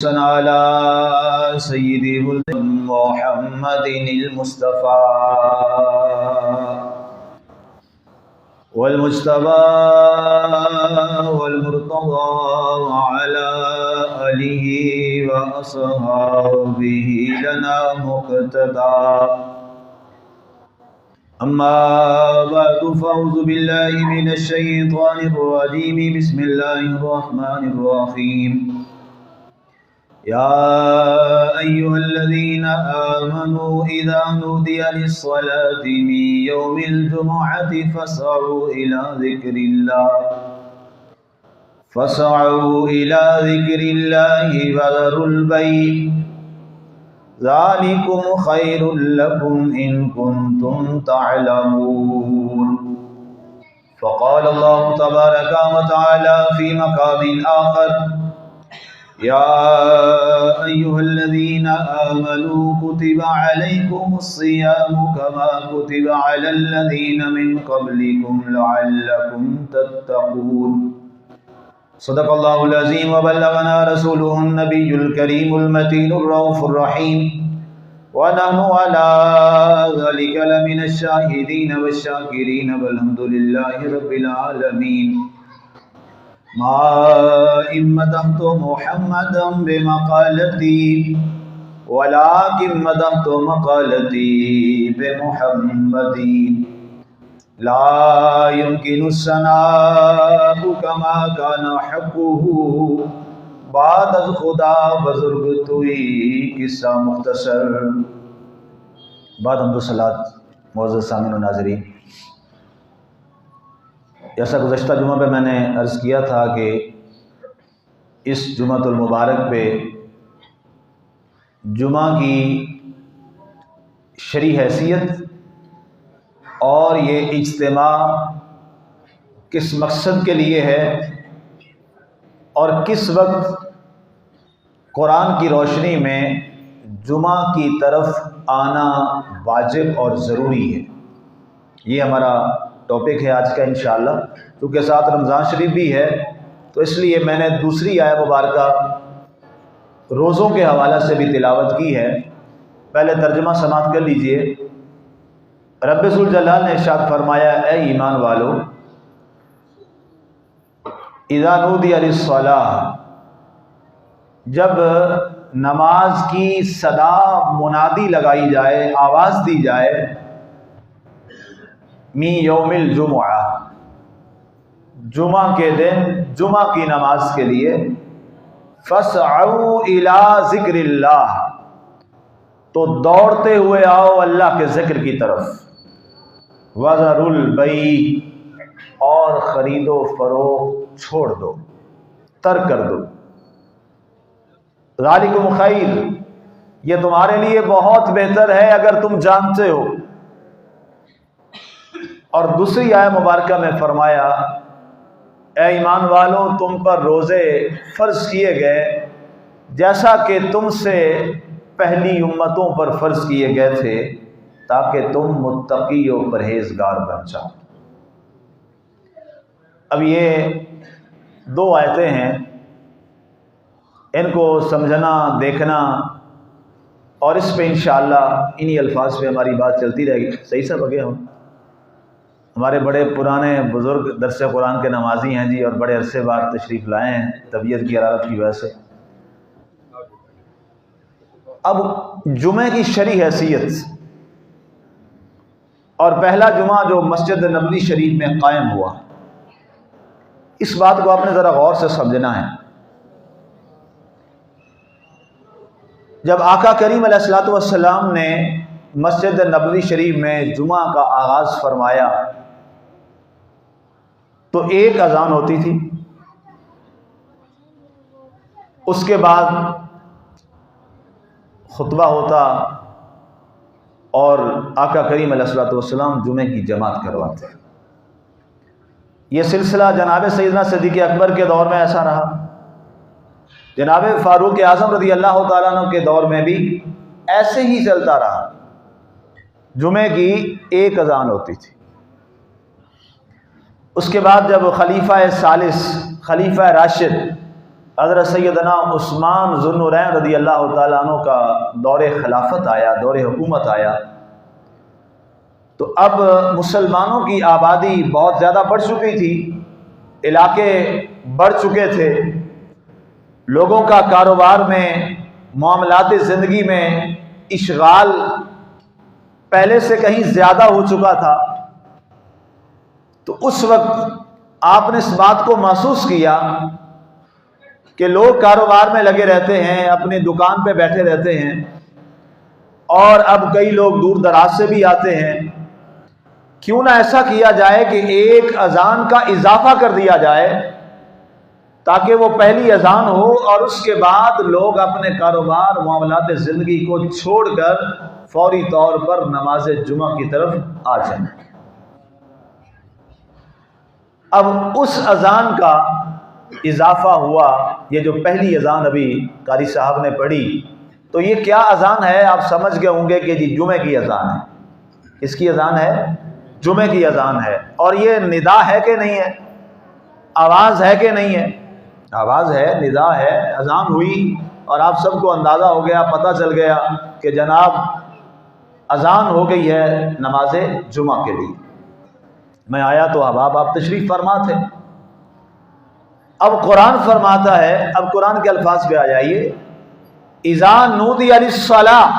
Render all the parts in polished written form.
على سيد ولد محمد المصطفى والمجتبى والمرتضى وعلى آله وأصحابه لنا مقتدى. أما بعد فأعوذ بالله من الشيطان الرجيم. بسم الله الرحمن الرحيم. يا أيها الذين آمنوا إذا نودي للصلاة من يوم الجمعة فاسعوا إلى ذكر الله وذروا البيع ذلكم خير لكم إن كنتم تعلمون. فقال الله تبارك وتعالى في مقام آخر: يا أيها الذين آمنوا كتب عليكم الصيام كما كتب على الذين من قبلكم لعلكم تتقون. صدق الله العظيم وبلغنا رسوله النبي الكريم المتين الرؤوف الرحيم، ونحن على ذلك لمن الشاهدين والشاكرين والحمد لله رب العالمين. ما إن مدحت محمدا بمقالتي ولكن مدحت مقالتي بمحمد. لا يمكن الثناء كما كان حقه بعد خدا بزرگ توئی. قصہ مختصر. بعد حمد و صلوات. معزز سامعین و ناظرین، جیسا گزشتہ جمعہ پہ میں نے عرض کیا تھا کہ اس جمعۃ المبارک پہ جمعہ کی شرعی حیثیت اور یہ اجتماع کس مقصد کے لیے ہے اور کس وقت قرآن کی روشنی میں جمعہ کی طرف آنا واجب اور ضروری ہے، یہ ہمارا ٹاپک ہے آج کا انشاءاللہ. کیونکہ ساتھ رمضان شریف بھی ہے تو اس لیے میں نے دوسری آیت مبارکہ روزوں کے حوالے سے بھی تلاوت کی ہے. پہلے ترجمہ سماعت کر لیجئے. رب ذوالجلال نے ارشاد فرمایا: اے ایمان والو، اذا نودی للصلاۃ، جب نماز کی صدا منادی لگائی جائے، آواز دی جائے، می یوم الجمعہ، جمعہ کے دن جمعہ کی نماز کے لیے، فاسعوا الی ذکر اللہ، تو دوڑتے ہوئے آؤ اللہ کے ذکر کی طرف، وذروا البیع، اور خرید و فروخت چھوڑ دو، ترک کر دو. ذالکم خیر، یہ تمہارے لیے بہت بہتر ہے اگر تم جانتے ہو. اور دوسری آیت مبارکہ میں فرمایا: اے ایمان والو، تم پر روزے فرض کیے گئے جیسا کہ تم سے پہلی امتوں پر فرض کیے گئے تھے تاکہ تم متقی و پرہیزگار بن جاؤ. اب یہ دو آیتیں ہیں، ان کو سمجھنا، دیکھنا، اور اس پہ انشاءاللہ انہی الفاظ پہ ہماری بات چلتی رہے گی. صحیح سب آگے ہم ہمارے بڑے پرانے بزرگ درس قرآن کے نمازی ہیں جی، اور بڑے عرصے بعد تشریف لائے ہیں طبیعت کی حرارت کی وجہ سے. اب جمعے کی شرعی حیثیت اور پہلا جمعہ جو مسجد نبوی شریف میں قائم ہوا، اس بات کو آپ نے ذرا غور سے سمجھنا ہے. جب آقا کریم علیہ الصلوۃ والسلام نے مسجد نبوی شریف میں جمعہ کا آغاز فرمایا تو ایک اذان ہوتی تھی، اس کے بعد خطبہ ہوتا اور آقا کریم علیہ الصلوۃ والسلام جمعے کی جماعت کرواتے. یہ سلسلہ جناب سیدنا صدیق اکبر کے دور میں ایسا رہا، جناب فاروق اعظم رضی اللہ تعالیٰ عنہ کے دور میں بھی ایسے ہی چلتا رہا. جمعے کی ایک اذان ہوتی تھی. اس کے بعد جب خلیفہ ثالث، خلیفہ راشد حضرت سیدنا عثمان ذو النورین رضی اللہ تعالیٰ عنہ کا دور خلافت آیا، دور حکومت آیا، تو اب مسلمانوں کی آبادی بہت زیادہ بڑھ چکی تھی، علاقے بڑھ چکے تھے، لوگوں کا کاروبار میں، معاملات زندگی میں اشغال پہلے سے کہیں زیادہ ہو چکا تھا۔ تو اس وقت آپ نے اس بات کو محسوس کیا کہ لوگ کاروبار میں لگے رہتے ہیں، اپنی دکان پہ بیٹھے رہتے ہیں، اور اب کئی لوگ دور دراز سے بھی آتے ہیں، کیوں نہ ایسا کیا جائے کہ ایک اذان کا اضافہ کر دیا جائے تاکہ وہ پہلی اذان ہو اور اس کے بعد لوگ اپنے کاروبار، معاملات زندگی کو چھوڑ کر فوری طور پر نماز جمعہ کی طرف آ جائیں۔ اب اس اذان کا اضافہ ہوا، یہ جو پہلی اذان ابھی قاری صاحب نے پڑھی، تو یہ کیا اذان ہے؟ آپ سمجھ گئے ہوں گے کہ جی جمعے کی اذان ہے۔ کس کی اذان ہے؟ جمعے کی اذان ہے۔ اور یہ ندا ہے کہ نہیں ہے؟ آواز ہے کہ نہیں ہے؟ آواز ہے، ندا ہے، اذان ہوئی اور آپ سب کو اندازہ ہو گیا، پتہ چل گیا کہ جناب اذان ہو گئی ہے نماز جمعہ کے لیے۔ میں آیا تو احباب آپ تشریف فرما تھے۔ اب قرآن فرماتا ہے، اب قرآن کے الفاظ پہ آ جائیے، اذا نودی للصلاۃ،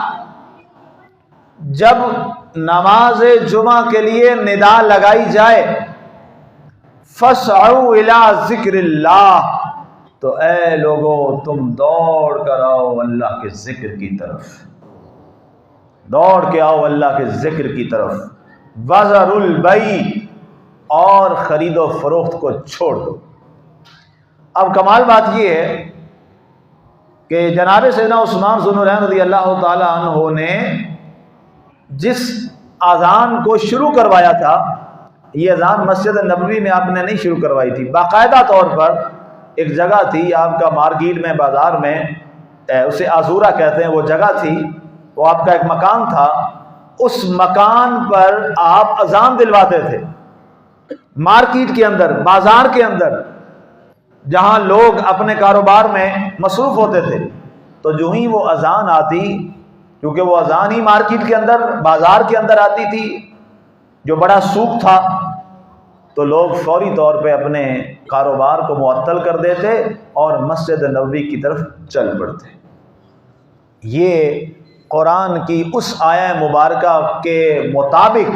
جب نماز جمعہ کے لیے ندا لگائی جائے، فاسعوا الی ذکر اللہ، تو اے لوگو تم دوڑ کر آؤ اللہ کے ذکر کی طرف، دوڑ کے آؤ اللہ کے ذکر کی طرف، وذروا البیع، اور خرید و فروخت کو چھوڑ دو۔ اب کمال بات یہ ہے کہ جناب سیدنا عثمان ذو النورین رضی اللہ تعالی عنہ نے جس اذان کو شروع کروایا تھا، یہ اذان مسجد نبوی میں آپ نے نہیں شروع کروائی تھی، باقاعدہ طور پر ایک جگہ تھی آپ کا مارکیٹ میں، بازار میں، اسے آزورہ کہتے ہیں، وہ جگہ تھی، وہ آپ کا ایک مکان تھا، اس مکان پر آپ اذان دلواتے تھے، مارکیٹ کے اندر، بازار کے اندر، جہاں لوگ اپنے کاروبار میں مصروف ہوتے تھے۔ تو جو ہی وہ اذان آتی، کیونکہ وہ اذان ہی مارکیٹ کے اندر، بازار کے اندر آتی تھی جو بڑا سوق تھا، تو لوگ فوری طور پہ اپنے کاروبار کو معطل کر دیتے اور مسجد نبوی کی طرف چل پڑتے۔ یہ قرآن کی اس آیہ مبارکہ کے مطابق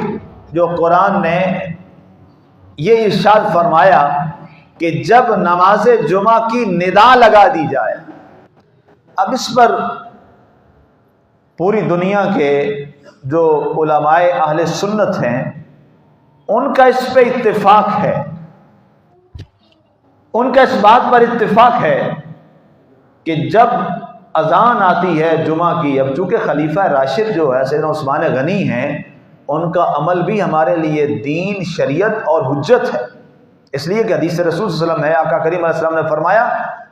جو قرآن نے یہ ارشاد فرمایا کہ جب نماز جمعہ کی ندا لگا دی جائے۔ اب اس پر پوری دنیا کے جو علماء اہل سنت ہیں ان کا اس پہ اتفاق ہے، ان کا اس بات پر اتفاق ہے کہ جب اذان آتی ہے جمعہ کی، اب چونکہ خلیفہ راشد جو ہے سیدنا عثمان غنی ہیں، ان کا عمل بھی ہمارے لیے دین، شریعت اور حجت ہے، اس لیے کہ حدیث رسول صلی اللہ علیہ وسلم ہے، آقا کریم علیہ السلام نے فرمایا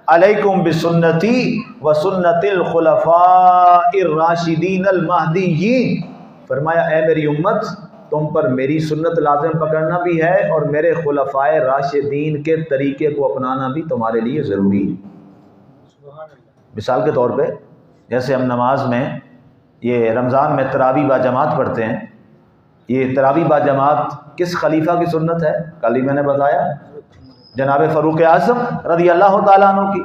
علیکم بسنتی وسنت الخلفاء الراشدین المہدیین، فرمایا اے میری امت، تم پر میری سنت لازم پکڑنا بھی ہے اور میرے خلفائے راشدین کے طریقے کو اپنانا بھی تمہارے لیے ضروری ہے۔ مثال کے طور پہ جیسے ہم نماز میں یہ رمضان میں تراویح با جماعت پڑھتے ہیں، یہ تراویح با جماعت کس خلیفہ کی سنت ہے؟ کل ہی میں نے بتایا، جناب فاروق اعظم رضی اللہ تعالیٰ عنہ کی۔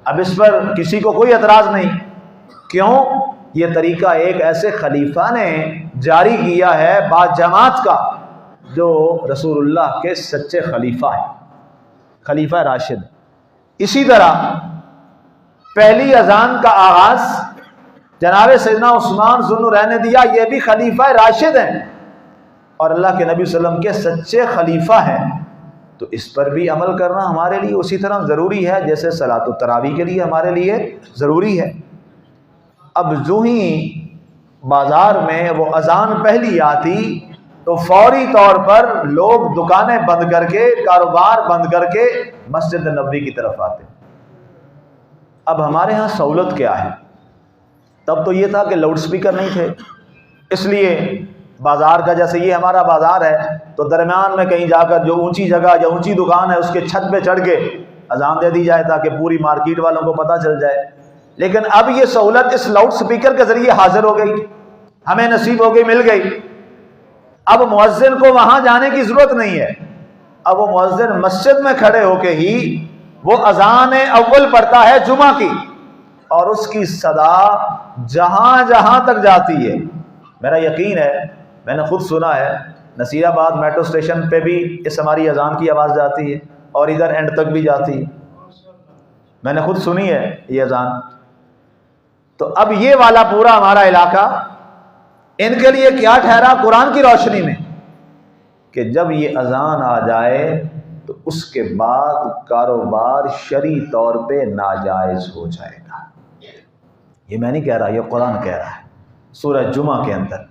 اب اس پر کسی کو کوئی اعتراض نہیں، کیوں؟ یہ طریقہ ایک ایسے خلیفہ نے جاری کیا ہے با جماعت کا جو رسول اللہ کے سچے خلیفہ ہیں، خلیفہ راشد۔ اسی طرح پہلی اذان کا آغاز جناب سیدنا عثمان ذو النورین نے دیا، یہ بھی خلیفہ راشد ہیں اور اللہ کے نبی صلی اللہ علیہ وسلم کے سچے خلیفہ ہیں، تو اس پر بھی عمل کرنا ہمارے لیے اسی طرح ضروری ہے جیسے صلاۃ التراویح کے لیے ہمارے لیے ضروری ہے۔ اب جو ہی بازار میں وہ اذان پہلی آتی تو فوری طور پر لوگ دکانیں بند کر کے، کاروبار بند کر کے مسجد نبوی کی طرف آتے۔ اب ہمارے ہاں سہولت کیا ہے؟ تب تو یہ تھا کہ لاؤڈ سپیکر نہیں تھے، اس لیے بازار کا، جیسے یہ ہمارا بازار ہے تو درمیان میں کہیں جا کر جو اونچی جگہ یا اونچی دکان ہے اس کے چھت پہ چڑھ کے اذان دے دی جائے تاکہ پوری مارکیٹ والوں کو پتہ چل جائے. لیکن اب یہ سہولت اس لاؤڈ سپیکر کے ذریعے حاضر ہو گئی، ہمیں نصیب ہو گئی، مل گئی. اب مؤذن کو وہاں جانے کی ضرورت نہیں ہے. اب وہ مؤذن مسجد میں کھڑے ہو کے ہی وہ اذان اول پڑھتا ہے جمعہ کی، اور اس کی صدا جہاں جہاں تک جاتی ہے. میرا یقین ہے، میں نے خود سنا ہے، نصیر آباد میٹرو اسٹیشن پہ بھی اس ہماری اذان کی آواز جاتی ہے اور ادھر اینڈ تک بھی جاتی ہے. میں نے خود سنی ہے یہ اذان. تو اب یہ والا پورا ہمارا علاقہ ان کے لیے کیا ٹھہرا قرآن کی روشنی میں کہ جب یہ اذان آ جائے تو اس کے بعد کاروبار شرعی طور پہ ناجائز ہو جائے گا. یہ میں نہیں کہہ رہا، یہ قرآن کہہ رہا ہے سورہ جمعہ کے اندر.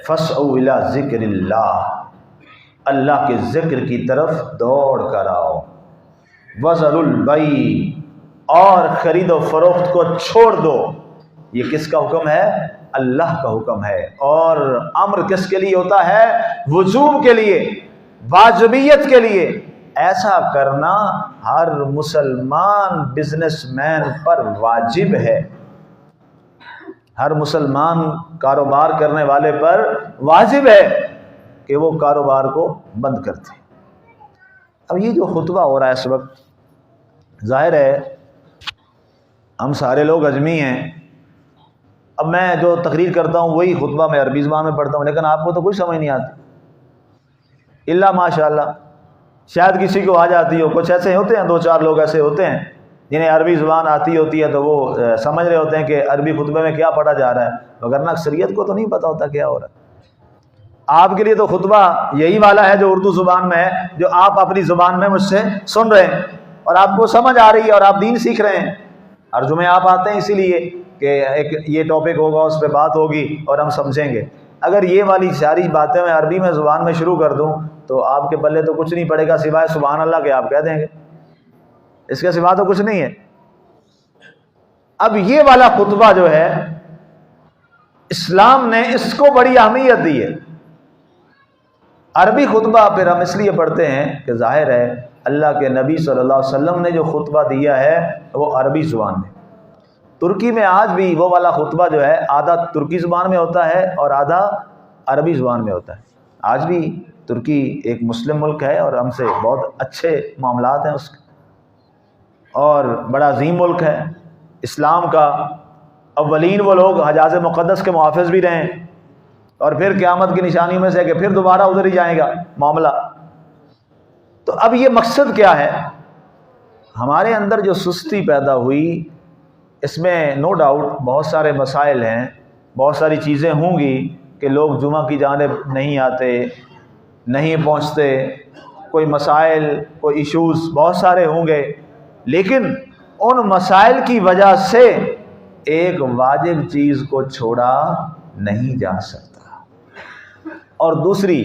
فَاسْعَوْا إِلَىٰ ذِكْرِ اللَّهِ، اللہ کے ذکر کی طرف دوڑ کر آؤ. وَذَرُوا الْبَيْعَ، اور خرید و فروخت کو چھوڑ دو. یہ کس کا حکم ہے؟ اللہ کا حکم ہے. اور امر کس کے لیے ہوتا ہے؟ وجوب کے لیے، واجبیت کے لیے. ایسا کرنا ہر مسلمان بزنس مین پر واجب ہے. ہر مسلمان کاروبار کرنے والے پر واجب ہے کہ وہ کاروبار کو بند کر دے. اب یہ جو خطبہ ہو رہا ہے اس وقت، ظاہر ہے ہم سارے لوگ اجمی ہیں. اب میں جو تقریر کرتا ہوں وہی خطبہ میں عربی زبان میں پڑھتا ہوں، لیکن آپ کو تو کوئی سمجھ نہیں آتی الا ماشاء اللہ. شاید کسی کو آ جاتی ہو. کچھ ایسے ہوتے ہیں، 2-4 لوگ ایسے ہوتے ہیں جنہیں عربی زبان آتی ہوتی ہے تو وہ سمجھ رہے ہوتے ہیں کہ عربی خطبے میں کیا پڑھا جا رہا ہے، وگرنہ اکثریت کو تو نہیں پتہ ہوتا کیا ہو رہا ہے. آپ کے لیے تو خطبہ یہی والا ہے جو اردو زبان میں ہے، جو آپ اپنی زبان میں مجھ سے سن رہے ہیں اور آپ کو سمجھ آ رہی ہے اور آپ دین سیکھ رہے ہیں. ہر جمعے آپ آتے ہیں اسی لیے کہ ایک یہ ٹاپک ہوگا، اس پہ بات ہوگی اور ہم سمجھیں گے. اگر یہ والی ساری باتیں میں عربی میں زبان میں شروع کر دوں تو آپ کے پلے تو کچھ نہیں پڑے گا سوائے سبحان اللہ کے آپ کہہ دیں گے. اس کے سوا تو کچھ نہیں ہے. اب یہ والا خطبہ جو ہے اسلام نے اس کو بڑی اہمیت دی ہے. عربی خطبہ پھر ہم اس لیے پڑھتے ہیں کہ ظاہر ہے اللہ کے نبی صلی اللہ علیہ وسلم نے جو خطبہ دیا ہے وہ عربی زبان میں. ترکی میں آج بھی وہ والا خطبہ جو ہے آدھا ترکی زبان میں ہوتا ہے اور آدھا عربی زبان میں ہوتا ہے. آج بھی ترکی ایک مسلم ملک ہے اور ہم سے بہت اچھے معاملات ہیں اس کے، اور بڑا عظیم ملک ہے اسلام کا. اولین وہ لوگ حجاز مقدس کے محافظ بھی رہے ہیں اور پھر قیامت کی نشانیوں میں سے کہ پھر دوبارہ ادھر ہی جائے گا معاملہ. تو اب یہ مقصد کیا ہے؟ ہمارے اندر جو سستی پیدا ہوئی، اس میں نو ڈاؤٹ بہت سارے مسائل ہیں، بہت ساری چیزیں ہوں گی کہ لوگ جمعہ کی جانب نہیں آتے، نہیں پہنچتے، کوئی مسائل، کوئی ایشوز بہت سارے ہوں گے. لیکن ان مسائل کی وجہ سے ایک واجب چیز کو چھوڑا نہیں جا سکتا. اور دوسری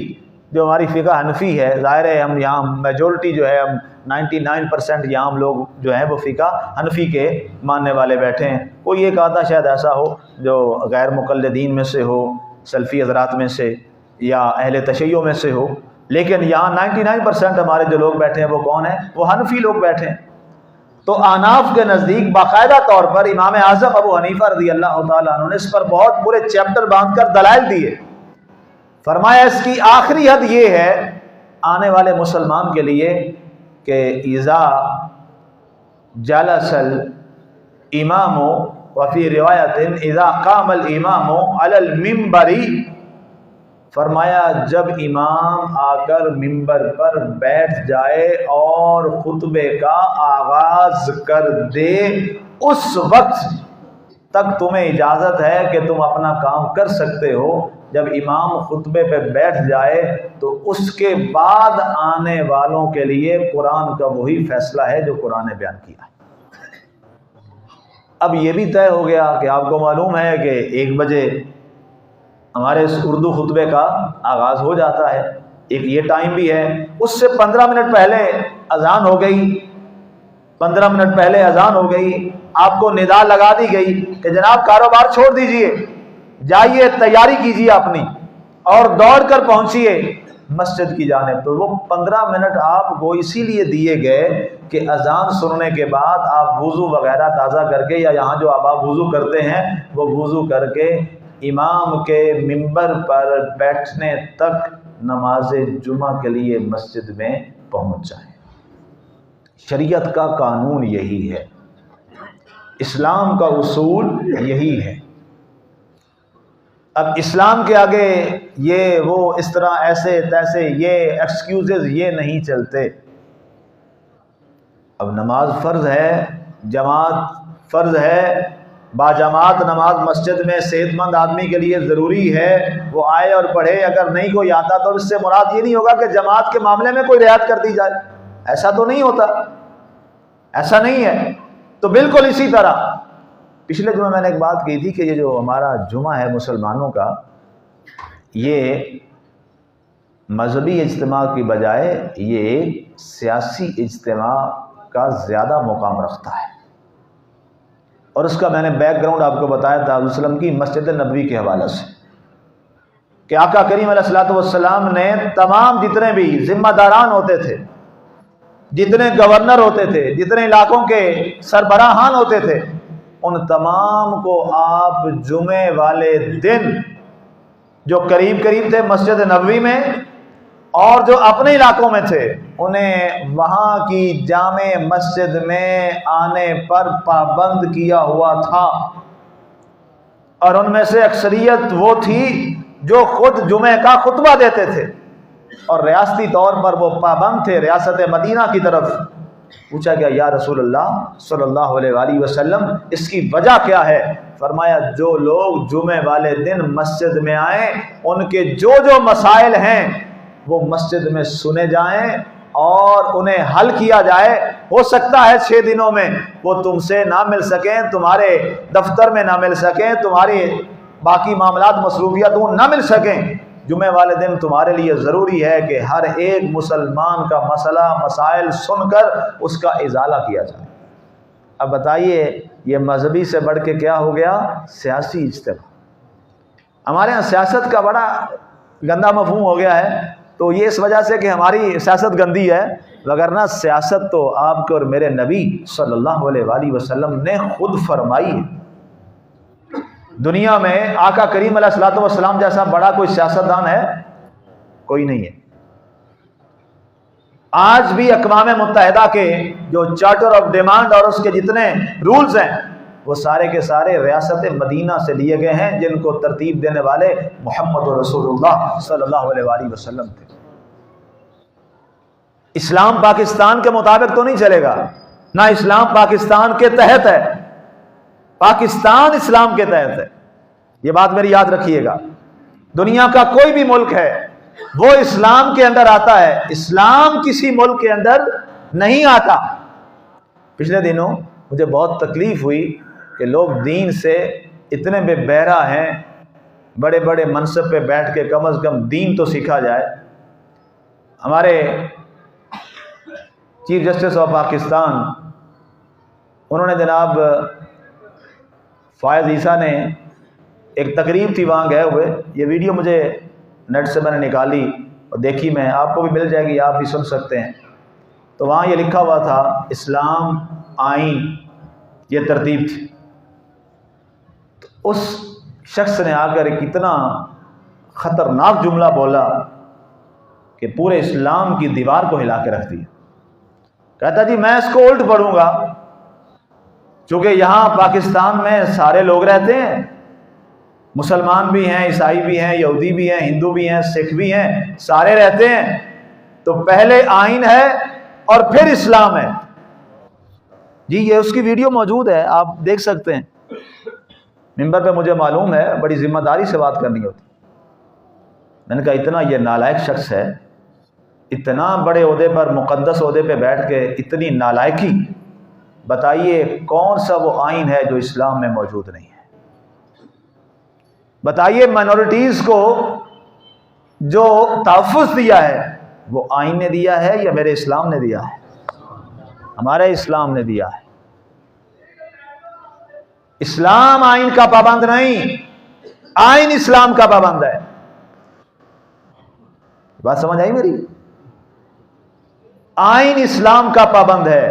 جو ہماری فقہ حنفی ہے، ظاہر ہے ہم یہاں میجورٹی جو ہے، ہم 99% یہاں ہم لوگ جو ہیں وہ فقہ حنفی کے ماننے والے بیٹھے ہیں. کوئی ایک آدھا شاید ایسا ہو جو غیر مقلدین میں سے ہو، سلفی حضرات میں سے یا اہل تشیع میں سے ہو، لیکن یہاں 99% ہمارے جو لوگ بیٹھے ہیں وہ کون ہیں؟ وہ حنفی لوگ بیٹھے ہیں. تو احناف کے نزدیک باقاعدہ طور پر امام اعظم ابو حنیفہ رضی اللہ تعالیٰ عنہ نے اس پر بہت پورے چیپٹر باندھ کر دلائل دیے. فرمایا اس کی آخری حد یہ ہے آنے والے مسلمان کے لیے کہ اذا جلس الامام وفی روایت اذا قام الامام علی المنبر، فرمایا جب امام آ کر ممبر پر بیٹھ جائے اور خطبے کا آغاز کر دے، اس وقت تک تمہیں اجازت ہے کہ تم اپنا کام کر سکتے ہو. جب امام خطبے پہ بیٹھ جائے تو اس کے بعد آنے والوں کے لیے قرآن کا وہی فیصلہ ہے جو قرآن نے بیان کیا ہے. اب یہ بھی طے ہو گیا کہ آپ کو معلوم ہے کہ 1 بجے ہمارے اس اردو خطبے کا آغاز ہو جاتا ہے، ایک یہ ٹائم بھی ہے. اس سے 15 منٹ پہلے اذان ہو گئی، 15 منٹ پہلے اذان ہو گئی، آپ کو ندا لگا دی گئی کہ جناب کاروبار چھوڑ دیجئے، جائیے تیاری کیجیے اپنی اور دوڑ کر پہنچیے مسجد کی جانب. تو وہ 15 منٹ آپ کو اسی لیے دیے گئے کہ اذان سننے کے بعد آپ وضو وغیرہ تازہ کر کے، یا یہاں جو آپ وضو کرتے ہیں وہ وضو کر کے امام کے منبر پر بیٹھنے تک نماز جمعہ کے لیے مسجد میں پہنچ جائیں. شریعت کا قانون یہی ہے، اسلام کا اصول یہی ہے. اب اسلام کے آگے یہ وہ اس طرح ایسے تیسے یہ ایکسکیوزز یہ نہیں چلتے. اب نماز فرض ہے، جماعت فرض ہے، باجماعت نماز مسجد میں صحت مند آدمی کے لیے ضروری ہے، وہ آئے اور پڑھے. اگر نہیں کوئی آتا تو اس سے مراد یہ نہیں ہوگا کہ جماعت کے معاملے میں کوئی رعایت کر دی جائے، ایسا تو نہیں ہوتا، ایسا نہیں ہے. تو بالکل اسی طرح پچھلے جمعہ میں نے ایک بات کی تھی کہ یہ جو ہمارا جمعہ ہے مسلمانوں کا، یہ مذہبی اجتماع کی بجائے یہ ایک سیاسی اجتماع کا زیادہ مقام رکھتا ہے. اور اس کا میں نے بیک گراؤنڈ آپ کو بتایا تھا حضور صلی اللہ علیہ وسلم کی مسجد نبوی کے حوالے سے، کہ آقا کریم علیہ الصلوۃ والسلام نے تمام جتنے بھی ذمہ داران ہوتے تھے، جتنے گورنر ہوتے تھے، جتنے علاقوں کے سربراہان ہوتے تھے، ان تمام کو آپ جمعے والے دن جو قریب قریب تھے مسجد نبوی میں اور جو اپنے علاقوں میں تھے، انہیں وہاں کی جامع مسجد میں آنے پر پابند کیا ہوا تھا. اور ان میں سے اکثریت وہ تھی جو خود جمعے کا خطبہ دیتے تھے اور ریاستی طور پر وہ پابند تھے ریاست مدینہ کی طرف. پوچھا گیا یا رسول اللہ صلی اللہ علیہ وآلہ وسلم اس کی وجہ کیا ہے؟ فرمایا جو لوگ جمعے والے دن مسجد میں آئیں ان کے جو جو مسائل ہیں وہ مسجد میں سنے جائیں اور انہیں حل کیا جائے. ہو سکتا ہے 6 دنوں میں وہ تم سے نہ مل سکیں، تمہارے دفتر میں نہ مل سکیں، تمہاری باقی معاملات مصروفیات نہ مل سکیں. جمعے والے دن تمہارے لیے ضروری ہے کہ ہر ایک مسلمان کا مسئلہ مسائل سن کر اس کا ازالہ کیا جائے. اب بتائیے یہ مذہبی سے بڑھ کے کیا ہو گیا؟ سیاسی اجتماع. ہمارے ہاں سیاست کا بڑا گندا مفہوم ہو گیا ہے، تو یہ اس وجہ سے کہ ہماری سیاست گندی ہے، وگرنہ سیاست تو آپ کے اور میرے نبی صلی اللہ علیہ وآلہ وسلم نے خود فرمائی ہے. دنیا میں آقا کریم علیہ الصلوۃ والسلام جیسا بڑا کوئی سیاستدان ہے؟ کوئی نہیں ہے. آج بھی اقوام متحدہ کے جو چارٹر آف ڈیمانڈ اور اس کے جتنے رولز ہیں وہ سارے کے سارے ریاست مدینہ سے لیے گئے ہیں، جن کو ترتیب دینے والے محمد رسول اللہ صلی اللہ علیہ وآلہ وسلم تھے. اسلام پاکستان کے مطابق تو نہیں چلے گا، نہ اسلام پاکستان کے تحت ہے، پاکستان اسلام کے تحت ہے. یہ بات میری یاد رکھیے گا. دنیا کا کوئی بھی ملک ہے وہ اسلام کے اندر آتا ہے، اسلام کسی ملک کے اندر نہیں آتا. پچھلے دنوں مجھے بہت تکلیف ہوئی کہ لوگ دین سے اتنے بے بہرا ہیں، بڑے بڑے منصب پہ بیٹھ کے کم از کم دین تو سیکھا جائے. ہمارے چیف جسٹس آف پاکستان انہوں نے جناب فائز عیسیٰ نے ایک تقریب تھی وہاں گئے ہوئے، یہ ویڈیو مجھے نیٹ سے میں نے نکالی اور دیکھی، میں آپ کو بھی مل جائے گی، آپ بھی سن سکتے ہیں. تو وہاں یہ لکھا ہوا تھا اسلام آئین، یہ ترتیب تھی. تو اس شخص نے آ کر ایک اتنا خطرناک جملہ بولا کہ پورے اسلام کی دیوار کو ہلا کے رکھ دیا. کہتا جی میں اس کو الٹ پڑھوں گا، چونکہ یہاں پاکستان میں سارے لوگ رہتے ہیں، مسلمان بھی ہیں، عیسائی بھی ہیں، یہودی بھی ہیں، ہندو بھی ہیں، سکھ بھی ہیں، سارے رہتے ہیں. تو پہلے آئین ہے اور پھر اسلام ہے. جی یہ اس کی ویڈیو موجود ہے، آپ دیکھ سکتے ہیں. ممبر پہ مجھے معلوم ہے بڑی ذمہ داری سے بات کرنی ہوتی. میں نے کہا اتنا یہ نالائق شخص ہے، اتنا بڑے عہدے پر، مقدس عہدے پہ بیٹھ کے اتنی نالائقی، بتائیے کون سا وہ آئین ہے جو اسلام میں موجود نہیں ہے؟ بتائیے مائنورٹیز کو جو تحفظ دیا ہے وہ آئین نے دیا ہے یا میرے اسلام نے دیا ہے؟ ہمارے اسلام نے دیا ہے. اسلام آئین کا پابند نہیں، آئین اسلام کا پابند ہے. بات سمجھ آئی میری؟ آئین اسلام کا پابند ہے،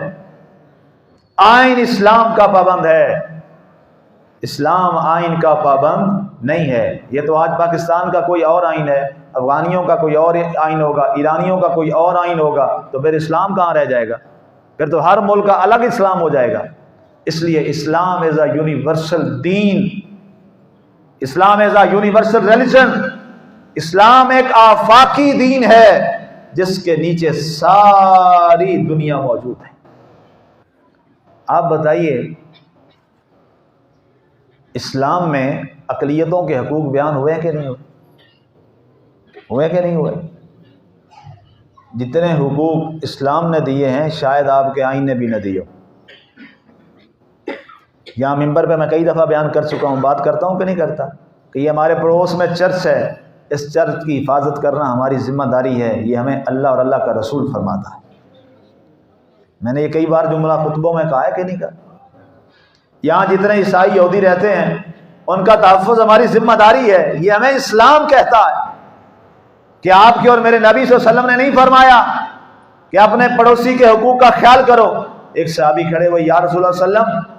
آئین اسلام کا پابند ہے، اسلام آئین کا پابند نہیں ہے۔ یہ تو آج پاکستان کا کوئی اور آئین ہے، افغانیوں کا کوئی اور آئین ہوگا، ایرانیوں کا کوئی اور آئین ہوگا، تو پھر اسلام کہاں رہ جائے گا؟ پھر تو ہر ملک کا الگ اسلام ہو جائے گا۔ اس لیے اسلام از اے یونیورسل دین، Islam is a universal religion, اسلام ایک آفاقی دین ہے جس کے نیچے ساری دنیا موجود ہے۔ آپ بتائیے، اسلام میں اقلیتوں کے حقوق بیان ہوئے کہ نہیں ہوئے کہ نہیں ہوئے؟ جتنے حقوق اسلام نے دیے ہیں شاید آپ کے آئین نے بھی نہ دیے۔ یہاں ممبر پہ میں کئی دفعہ بیان کر چکا ہوں، بات کرتا ہوں کہ نہیں کرتا، کہ یہ ہمارے پڑوس میں چرچ ہے، اس چرچ کی حفاظت کرنا ہماری ذمہ داری ہے، یہ ہمیں اللہ اور اللہ کا رسول فرماتا ہے۔ میں نے یہ کئی بار جملہ خطبوں میں کہا ہے کہ نہیں کہا؟ یہاں جتنے عیسائی یہودی رہتے ہیں ان کا تحفظ ہماری ذمہ داری ہے، یہ ہمیں اسلام کہتا ہے کہ آپ کے اور میرے نبی صلی اللہ علیہ وسلم نے نہیں فرمایا کہ اپنے پڑوسی کے حقوق کا خیال کرو۔ ایک صحابی کھڑے ہوئے، یا رسول اللہ صلی اللہ علیہ وسلم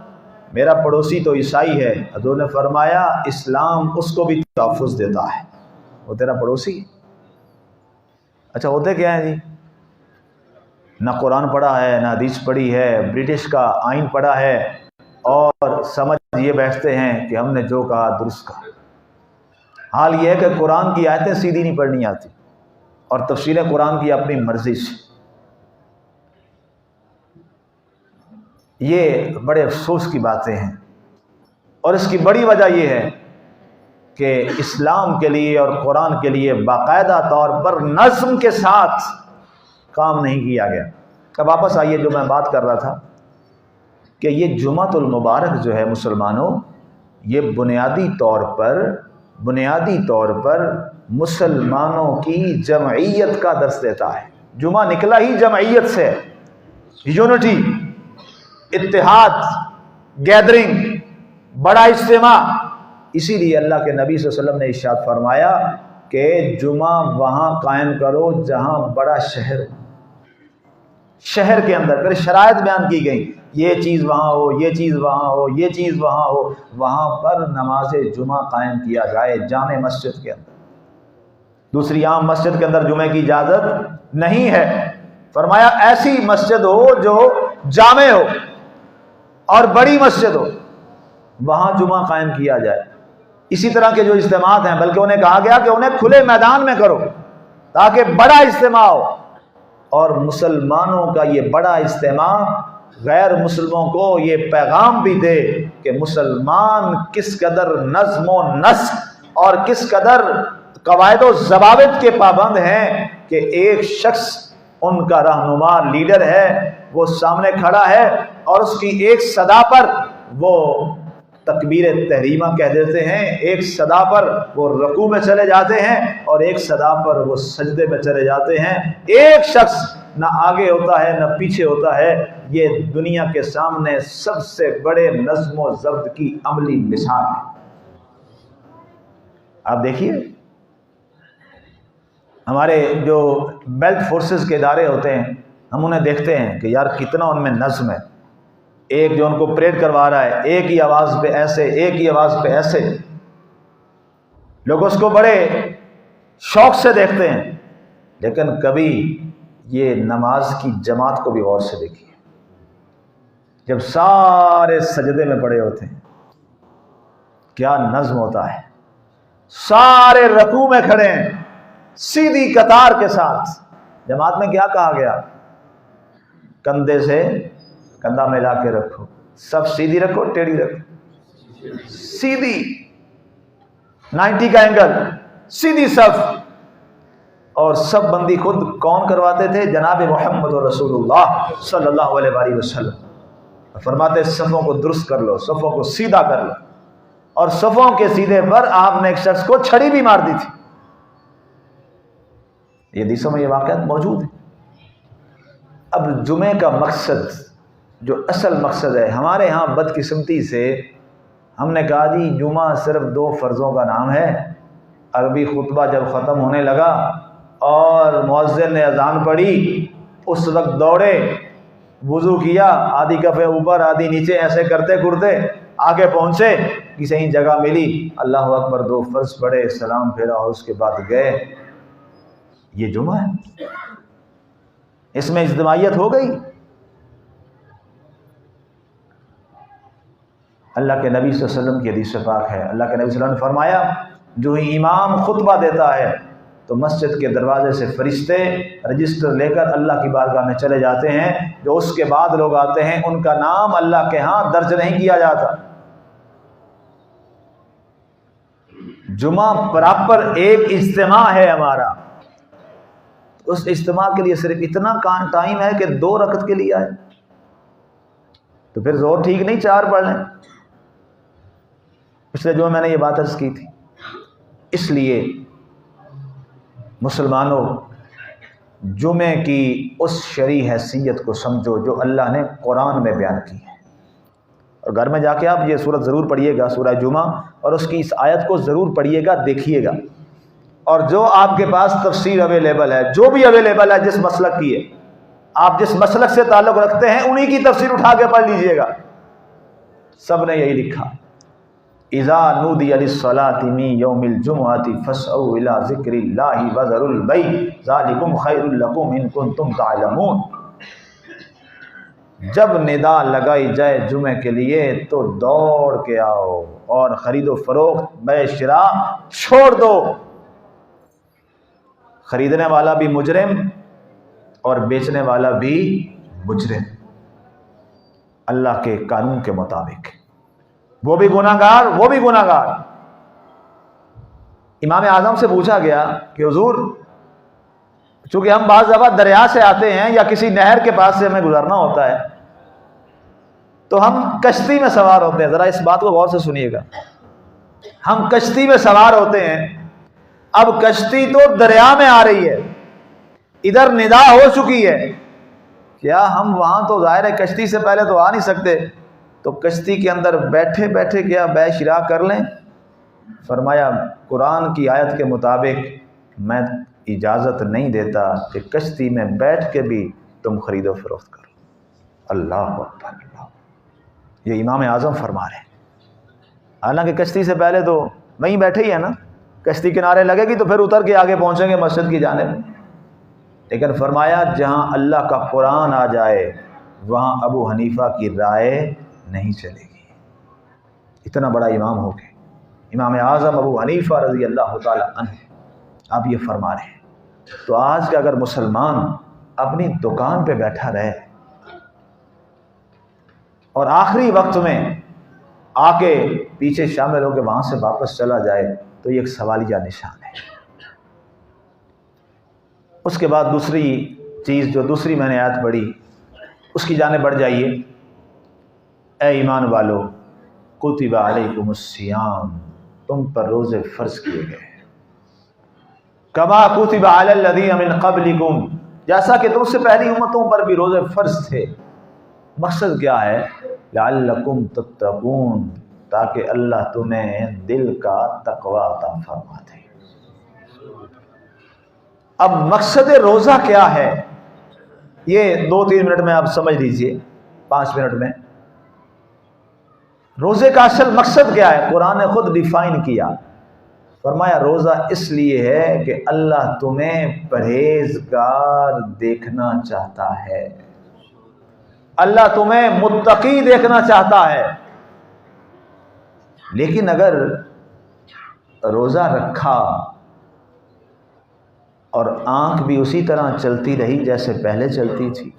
میرا پڑوسی تو عیسائی ہے، حضور نے فرمایا اسلام اس کو بھی تحفظ دیتا ہے، وہ تیرا پڑوسی۔ اچھا ہوتے کیا ہیں جی؟ نہ قرآن پڑھا ہے، نہ حدیث پڑھی ہے، برٹش کا آئین پڑھا ہے، اور سمجھ یہ بیٹھتے ہیں کہ ہم نے جو کہا درست کہا۔ حال یہ ہے کہ قرآن کی آیتیں سیدھی نہیں پڑھنی آتی، اور تفسیر قرآن کی اپنی مرضی سے۔ یہ بڑے افسوس کی باتیں ہیں، اور اس کی بڑی وجہ یہ ہے کہ اسلام کے لیے اور قرآن کے لیے باقاعدہ طور پر نظم کے ساتھ کام نہیں کیا گیا۔ اب واپس آئیے، جو میں بات کر رہا تھا کہ یہ جمعۃ المبارک جو ہے مسلمانوں، یہ بنیادی طور پر مسلمانوں کی جمعیت کا درس دیتا ہے۔ جمعہ نکلا ہی جمعیت سے، یونٹی، اتحاد، گیدرنگ، بڑا اجتماع۔ اسی لیے اللہ کے نبی صلی اللہ علیہ وسلم نے ارشاد فرمایا کہ جمعہ وہاں قائم کرو جہاں بڑا شہر ہو۔ شہر کے اندر پھر شرائط بیان کی گئی، یہ چیز وہاں ہو، یہ چیز وہاں ہو، یہ چیز وہاں ہو، وہاں پر نماز جمعہ قائم کیا جائے جامع مسجد کے اندر۔ دوسری عام مسجد کے اندر جمعے کی اجازت نہیں ہے۔ فرمایا ایسی مسجد ہو جو جامع ہو اور بڑی مسجد ہو، وہاں جمعہ قائم کیا جائے۔ اسی طرح کے جو اجتماعات ہیں، بلکہ انہیں کہا گیا کہ انہیں کھلے میدان میں کرو تاکہ بڑا اجتماع ہو، اور مسلمانوں کا یہ بڑا اجتماع غیر مسلموں کو یہ پیغام بھی دے کہ مسلمان کس قدر نظم و نسق اور کس قدر قواعد و ضوابط کے پابند ہیں، کہ ایک شخص ان کا رہنما لیڈر ہے، وہ سامنے کھڑا ہے اور اس کی ایک صدا پر وہ تکبیر تحریمہ کہہ دیتے ہیں، ایک صدا پر وہ رکوع میں چلے جاتے ہیں، اور ایک صدا پر وہ سجدے میں چلے جاتے ہیں۔ ایک شخص نہ آگے ہوتا ہے نہ پیچھے ہوتا ہے۔ یہ دنیا کے سامنے سب سے بڑے نظم و ضبط کی عملی مثال ہے۔ آپ دیکھیے، ہمارے جو بیلٹ فورسز کے ادارے ہوتے ہیں، ہم انہیں دیکھتے ہیں کہ یار کتنا ان میں نظم ہے۔ ایک جو ان کو پریڈ کروا رہا ہے، ایک ہی آواز پہ ایسے، ایک ہی آواز پہ ایسے، لوگ اس کو بڑے شوق سے دیکھتے ہیں۔ لیکن کبھی یہ نماز کی جماعت کو بھی غور سے دیکھیے، جب سارے سجدے میں پڑے ہوتے ہیں کیا نظم ہوتا ہے، سارے رکوع میں کھڑے ہیں سیدھی قطار کے ساتھ۔ جماعت میں کیا کہا گیا؟ کندھے سے کندھا ملا کے رکھو، سب سیدھی رکھو، ٹیڑھی رکھو، سیدھی 90 کا اینگل، سیدھی صف۔ اور سب بندی خود کون کرواتے تھے؟ جناب محمد رسول اللہ صلی اللہ علیہ وآلہ وسلم فرماتے صفوں کو درست کر لو، صفوں کو سیدھا کر لو، اور صفوں کے سیدھے پر آپ نے ایک شخص کو چھڑی بھی مار دی تھی۔ یہ حدیثوں میں یہ واقعات موجود ہیں۔ اب جمعے کا مقصد جو اصل مقصد ہے، ہمارے ہاں بدقسمتی سے ہم نے کہا جی جمعہ صرف 2 فرضوں کا نام ہے۔ عربی خطبہ جب ختم ہونے لگا اور مؤذن نے اذان پڑھی، اس وقت دوڑے، وضو کیا، آدھی کفے اوپر آدھی نیچے ایسے کرتے کرتے آگے پہنچے، کسی جگہ ملی، اللہ اکبر 2 فرض پڑھے، سلام پھیرا اور اس کے بعد گئے۔ یہ جمعہ ہے، اس میں اجتماعیت ہو گئی۔ اللہ کے نبی صلی اللہ علیہ وسلم کی حدیث پاک ہے، اللہ کے نبی صلی اللہ علیہ وسلم نے فرمایا جو ہی امام خطبہ دیتا ہے تو مسجد کے دروازے سے فرشتے رجسٹر لے کر اللہ کی بارگاہ میں چلے جاتے ہیں، جو اس کے بعد لوگ آتے ہیں ان کا نام اللہ کے ہاں درج نہیں کیا جاتا۔ جمعہ پراپر ایک اجتماع ہے ہمارا، اس اجتماع کے لیے صرف اتنا ٹائم ہے کہ 2 رکعت کے لیے آئے، تو پھر زور ٹھیک نہیں 4 پڑھ لیں۔ پچھلے جمعہ میں نے یہ بات عرض کی تھی۔ اس لیے مسلمانوں جمعے کی اس شرعی حیثیت کو سمجھو جو اللہ نے قرآن میں بیان کی ہے، اور گھر میں جا کے آپ یہ سورت ضرور پڑھیے گا، سورہ جمعہ، اور اس کی اس آیت کو ضرور پڑھیے گا، دیکھیے گا، اور جو آپ کے پاس تفسیر اویلیبل ہے، جو بھی اویلیبل ہے جس مسلک کی ہے، آپ جس مسلک سے تعلق رکھتے ہیں انہی کی تفسیر اٹھا کے پڑھ لیجئے گا۔ سب نے یہی لکھا، اذا نودی للصلاۃ من یوم الجمعۃ فاسعوا الی ذکر اللہ وذروا البیع ذلکم خیر لکم ان کنتم تعلمون۔ جب ندا لگائی جائے جمعے کے لیے تو دوڑ کے آؤ اور خرید و فروخت بے شراء چھوڑ دو۔ خریدنے والا بھی مجرم اور بیچنے والا بھی مجرم، اللہ کے قانون کے مطابق، وہ بھی گناہگار وہ بھی گناہگار۔ امام اعظم سے پوچھا گیا کہ حضور، چونکہ ہم بعض دفعہ دریا سے آتے ہیں یا کسی نہر کے پاس سے ہمیں گزرنا ہوتا ہے تو ہم کشتی میں سوار ہوتے ہیں، ذرا اس بات کو غور سے سنیے گا، ہم کشتی میں سوار ہوتے ہیں، اب کشتی تو دریا میں آ رہی ہے، ادھر ندا ہو چکی ہے، کیا ہم وہاں تو ظاہر ہے کشتی سے پہلے تو آ نہیں سکتے، تو کشتی کے اندر بیٹھے بیٹھے کیا بے شراء کر لیں؟ فرمایا قرآن کی آیت کے مطابق میں اجازت نہیں دیتا کہ کشتی میں بیٹھ کے بھی تم خرید و فروخت کرو۔ اللہ اکبر، اللہ، یہ امام اعظم فرما رہے ہیں۔ حالانکہ کشتی سے پہلے تو وہیں بیٹھے ہی ہے نا، کشتی کنارے لگے گی تو پھر اتر کے آگے پہنچیں گے مسجد کی جانب، لیکن فرمایا جہاں اللہ کا قرآن آ جائے وہاں ابو حنیفہ کی رائے نہیں چلے گی۔ اتنا بڑا امام ہو گئے امام اعظم ابو حنیفہ رضی اللہ تعالی عنہ، آپ یہ فرما رہے ہیں۔ تو آج کا اگر مسلمان اپنی دکان پہ بیٹھا رہے اور آخری وقت میں آ کے پیچھے شامل ہو کے وہاں سے واپس چلا جائے تو یہ ایک سوالیہ نشان ہے۔ اس کے بعد دوسری چیز جو دوسری میں نے آیت پڑھی اس کی جانب بڑھ جائیے۔ اے ایمان والو کتب علیکم الصیام، تم پر روزے فرض کیے گئے، کما کتب علی الذین من قبلکم، جیسا کہ تم سے پہلی امتوں پر بھی روزے فرض تھے۔ مقصد کیا ہے؟ لعلکم تتقون، تاکہ اللہ تمہیں دل کا تقوی عطا فرما دے۔ اب مقصد روزہ کیا ہے؟ یہ 2-3 منٹ میں آپ سمجھ لیجئے، 5 منٹ میں۔ روزے کا اصل مقصد کیا ہے؟ قرآن نے خود ڈیفائن کیا، فرمایا روزہ اس لیے ہے کہ اللہ تمہیں پرہیزگار دیکھنا چاہتا ہے، اللہ تمہیں متقی دیکھنا چاہتا ہے۔ لیکن اگر روزہ رکھا اور آنکھ بھی اسی طرح چلتی رہی جیسے پہلے چلتی تھی،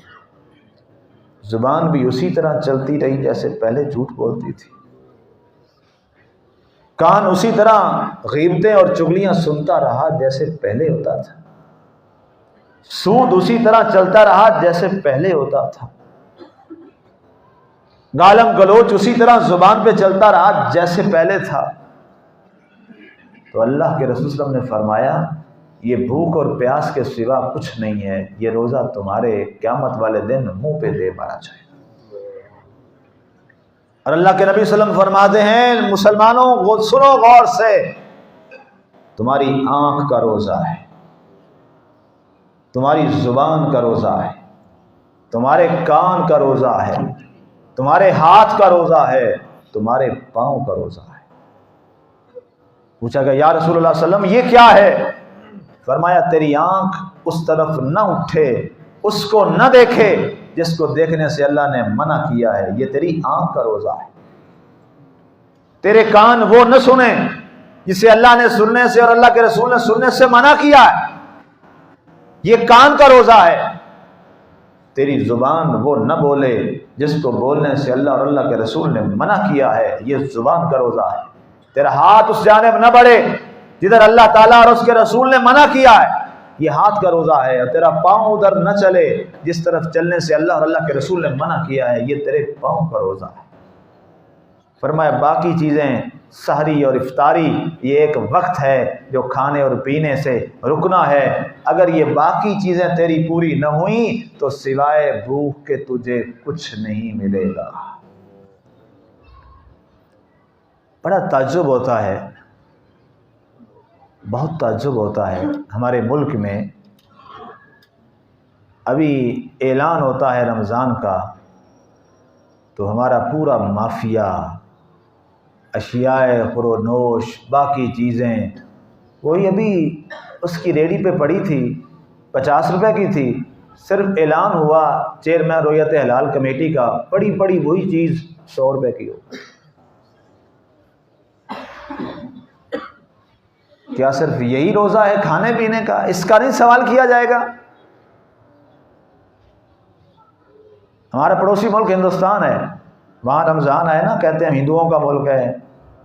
زبان بھی اسی طرح چلتی رہی جیسے پہلے جھوٹ بولتی تھی، کان اسی طرح غیبتیں اور چغلیاں سنتا رہا جیسے پہلے ہوتا تھا، سود اسی طرح چلتا رہا جیسے پہلے ہوتا تھا، گالم گلوچ اسی طرح زبان پہ چلتا رہا جیسے پہلے تھا، تو اللہ کے رسول صلی اللہ علیہ وسلم نے فرمایا یہ بھوک اور پیاس کے سوا کچھ نہیں ہے، یہ روزہ تمہارے قیامت والے دن منہ پہ دے مارا جائے۔ اور اللہ کے نبی صلی اللہ علیہ وسلم فرماتے ہیں مسلمانوں سنو غور سے، تمہاری آنکھ کا روزہ ہے، تمہاری زبان کا روزہ ہے، تمہارے کان کا روزہ ہے، تمہارے ہاتھ کا روزہ ہے، تمہارے پاؤں کا روزہ ہے۔ پوچھا کہ یا رسول اللہ صلی اللہ علیہ وسلم یہ کیا ہے؟ فرمایا تیری آنکھ اس طرف نہ اٹھے، اس کو نہ دیکھے جس کو دیکھنے سے اللہ نے منع کیا ہے، یہ تیری آنکھ کا روزہ ہے۔ تیرے کان وہ نہ سنیں جسے اللہ نے سننے سے اور اللہ کے رسول نے سننے سے منع کیا ہے، یہ کان کا روزہ ہے۔ تیری زبان وہ نہ بولے جس کو بولنے سے اللہ اور اللہ کے رسول نے منع کیا ہے، یہ زبان کا روزہ ہے۔ تیرا ہاتھ اس جانب نہ بڑھے جدھر اللہ تعالیٰ اور اس کے رسول نے منع کیا ہے، یہ ہاتھ کا روزہ ہے۔ اور تیرا پاؤں ادھر نہ چلے جس طرف چلنے سے اللہ اور اللہ کے رسول نے منع کیا ہے، یہ تیرے پاؤں کا روزہ ہے۔ فرمایا باقی چیزیں سحری اور افطاری یہ ایک وقت ہے جو کھانے اور پینے سے رکنا ہے، اگر یہ باقی چیزیں تیری پوری نہ ہوئیں تو سوائے بھوک کے تجھے کچھ نہیں ملے گا۔ بڑا تعجب ہوتا ہے، بہت تعجب ہوتا ہے۔ ہمارے ملک میں ابھی اعلان ہوتا ہے رمضان کا تو ہمارا پورا مافیا، اشیاء خور و نوش، باقی چیزیں، وہی ابھی اس کی ریڈی پہ پڑی تھی 50 روپے کی تھی، صرف اعلان ہوا چیئرمین رویت حلال کمیٹی کا، پڑی وہی چیز 100 روپے کی ہو۔ کیا صرف یہی روزہ ہے کھانے پینے کا؟ اس کا نہیں سوال کیا جائے گا؟ ہمارا پڑوسی ملک ہندوستان ہے، وہاں رمضان ہے نا، کہتے ہیں ہندوؤں کا ملک ہے،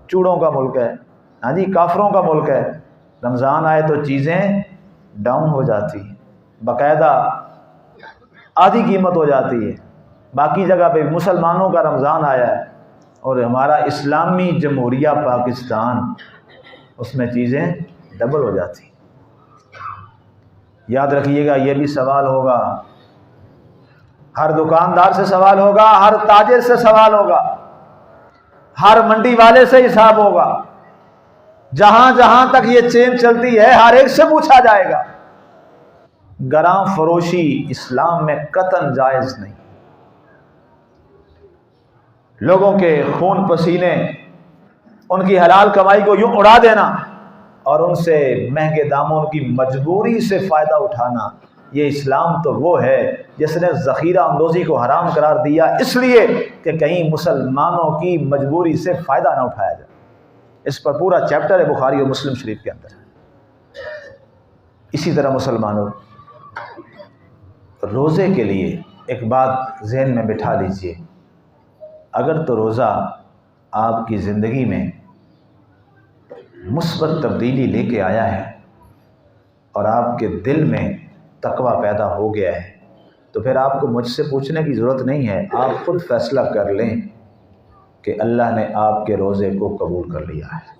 چوڑوں کا ملک ہے، ہاں جی کافروں کا ملک ہے۔ رمضان آئے تو چیزیں ڈاؤن ہو جاتی ہیں، باقاعدہ آدھی قیمت ہو جاتی ہے۔ باقی جگہ پہ مسلمانوں کا رمضان آیا ہے اور ہمارا اسلامی جمہوریہ پاکستان، اس میں چیزیں ڈبل ہو جاتی۔ یاد رکھیے گا یہ بھی سوال ہوگا، ہر دکاندار سے سوال ہوگا، ہر تاجر سے سوال ہوگا، ہر منڈی والے سے حساب ہوگا، جہاں جہاں تک یہ چین چلتی ہے ہر ایک سے پوچھا جائے گا۔ گراں فروشی اسلام میں قطعاً جائز نہیں۔ لوگوں کے خون پسینے، ان کی حلال کمائی کو یوں اڑا دینا اور ان سے مہنگے داموں کی مجبوری سے فائدہ اٹھانا، یہ اسلام تو وہ ہے جس نے ذخیرہ اندوزی کو حرام قرار دیا اس لیے کہ کہیں مسلمانوں کی مجبوری سے فائدہ نہ اٹھایا جائے۔ اس پر پورا چیپٹر ہے بخاری اور مسلم شریف کے اندر۔ اسی طرح مسلمانوں، روزے کے لیے ایک بات ذہن میں بٹھا لیجئے، اگر تو روزہ آپ کی زندگی میں مثبت تبدیلی لے کے آیا ہے اور آپ کے دل میں تقوی پیدا ہو گیا ہے تو پھر آپ کو مجھ سے پوچھنے کی ضرورت نہیں ہے، آپ خود فیصلہ کر لیں کہ اللہ نے آپ کے روزے کو قبول کر لیا ہے۔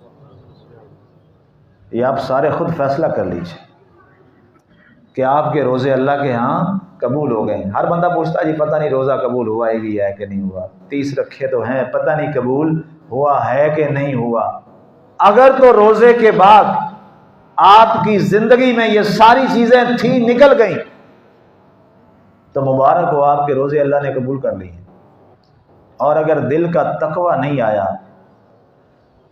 یہ آپ سارے خود فیصلہ کر لیجئے کہ آپ کے روزے اللہ کے ہاں قبول ہو گئے۔ ہر بندہ پوچھتا ہے جی پتہ نہیں روزہ قبول ہوا ہے بھی ہے کہ نہیں ہوا، 30 رکھے تو ہیں، پتہ نہیں قبول ہوا ہے کہ نہیں ہوا۔ اگر تو روزے کے بعد آپ کی زندگی میں یہ ساری چیزیں تھیں، نکل گئیں، تو مبارک ہو، آپ کے روزے اللہ نے قبول کر لیے۔ اور اگر دل کا تقوی نہیں آیا،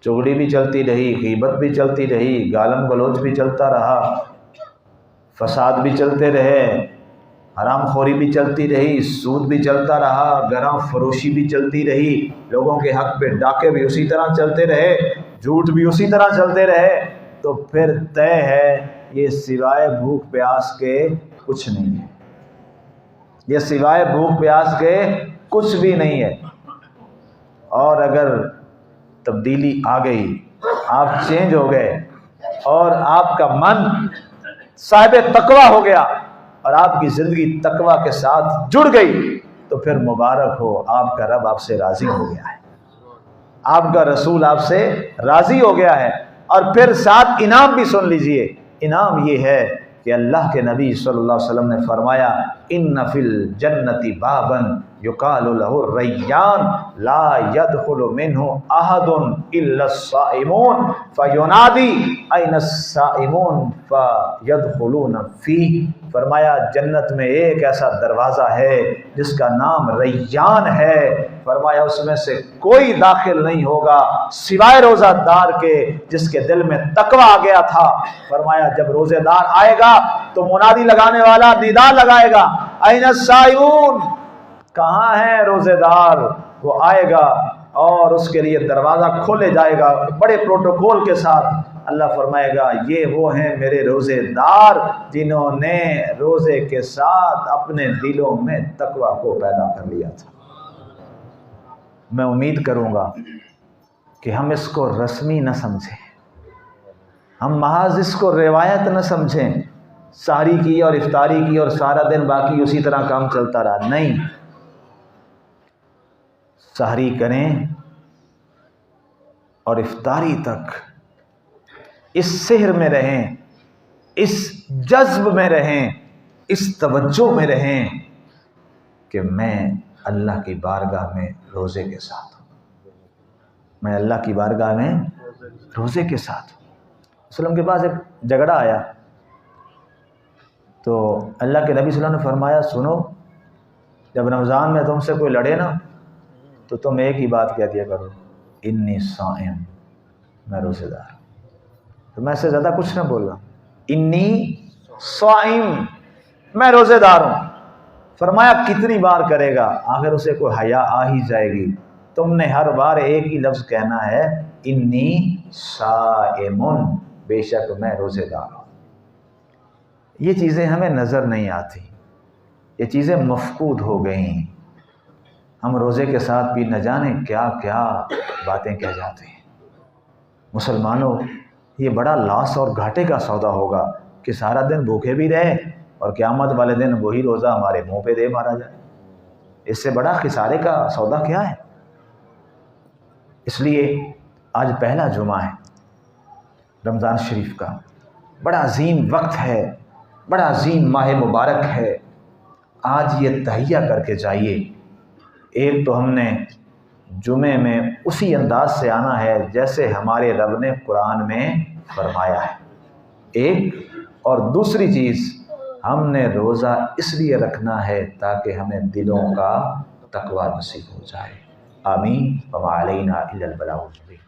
چغلی بھی چلتی رہی، غیبت بھی چلتی رہی، گالم گلوچ بھی چلتا رہا، فساد بھی چلتے رہے، حرام خوری بھی چلتی رہی، سود بھی چلتا رہا، گراں فروشی بھی چلتی رہی، لوگوں کے حق پہ ڈاکے بھی اسی طرح چلتے رہے، جھوٹ بھی اسی طرح چلتے رہے، تو پھر طے ہے یہ سوائے بھوک پیاس کے کچھ نہیں ہے، یہ سوائے بھوک پیاس کے کچھ بھی نہیں ہے۔ اور اگر تبدیلی آ گئی، آپ چینج ہو گئے اور آپ کا من صاحب تقوی ہو گیا اور آپ کی زندگی تقوی کے ساتھ جڑ گئی، تو پھر مبارک ہو، آپ کا رب آپ سے راضی ہو گیا ہے، آپ کا رسول آپ سے راضی ہو گیا ہے۔ اور پھر ساتھ انعام بھی سن لیجئے، انعام یہ ہے کہ اللہ کے نبی صلی اللہ علیہ وسلم نے فرمایا ان فی الجنت بابا یقال له الریان لا يدخل منه احد الا الصائمون فینادی این الصائمون فیدخلون فیہ. فرمایا جنت میں ایک ایسا دروازہ ہے جس کا نام ریان ہے. فرمایا اس میں سے کوئی داخل نہیں ہوگا سوائے روزہ دار کے جس کے دل میں تقوی آ گیا تھا. فرمایا جب روزے دار آئے گا تو منادی لگانے والا ندا لگائے گا این الصائمون، کہاں ہے روزے دار؟ وہ آئے گا اور اس کے لیے دروازہ کھولے جائے گا بڑے پروٹوکول کے ساتھ. اللہ فرمائے گا یہ وہ ہیں میرے روزے دار جنہوں نے روزے کے ساتھ اپنے دلوں میں تقوی کو پیدا کر لیا تھا. میں امید کروں گا کہ ہم اس کو رسمی نہ سمجھیں، ہم محض اس کو روایت نہ سمجھیں، سحری کی اور افطاری کی اور سارا دن باقی اسی طرح کام چلتا رہا. نہیں، سحری کریں اور افطاری تک اس سحر میں رہیں، اس جذب میں رہیں، اس توجہ میں رہیں کہ میں اللہ کی بارگاہ میں روزے کے ساتھ ہوں، میں اللہ کی بارگاہ میں روزے کے ساتھ ہوں. وسلم کے پاس ایک جھگڑا آیا تو اللہ کے نبی صلی اللہ علیہ وسلم نے فرمایا سنو، جب رمضان میں تم سے کوئی لڑے نا تو تم ایک ہی بات کہہ دیا کرو انی صائم، میں روزے دار ہوں. تو میں اس سے زیادہ کچھ نہ بول رہا، انی صائم، میں روزے دار ہوں. فرمایا کتنی بار کرے گا؟ آخر اسے کوئی حیا آ ہی جائے گی. تم نے ہر بار ایک ہی لفظ کہنا ہے انی صائم، بے شک میں روزے دار ہوں. یہ چیزیں ہمیں نظر نہیں آتی، یہ چیزیں مفقود ہو گئیں. ہم روزے کے ساتھ بھی نہ جانے کیا کیا باتیں کہہ جاتے ہیں. مسلمانوں، یہ بڑا لاس اور گھاٹے کا سودا ہوگا کہ سارا دن بھوکے بھی رہے اور قیامت والے دن وہی روزہ ہمارے منہ پہ دے مارا جائے. اس سے بڑا خسارے کا سودا کیا ہے؟ اس لیے آج پہلا جمعہ ہے رمضان شریف کا، بڑا عظیم وقت ہے، بڑا عظیم ماہ مبارک ہے. آج یہ تہیہ کر کے جائیے. ایک تو ہم نے جمعے میں اسی انداز سے آنا ہے جیسے ہمارے رب نے قرآن میں فرمایا ہے، ایک. اور دوسری چیز، ہم نے روزہ اس لیے رکھنا ہے تاکہ ہمیں دلوں کا تقوی نصیب ہو جائے. آمین. وما علینا الا البلاغ المبین.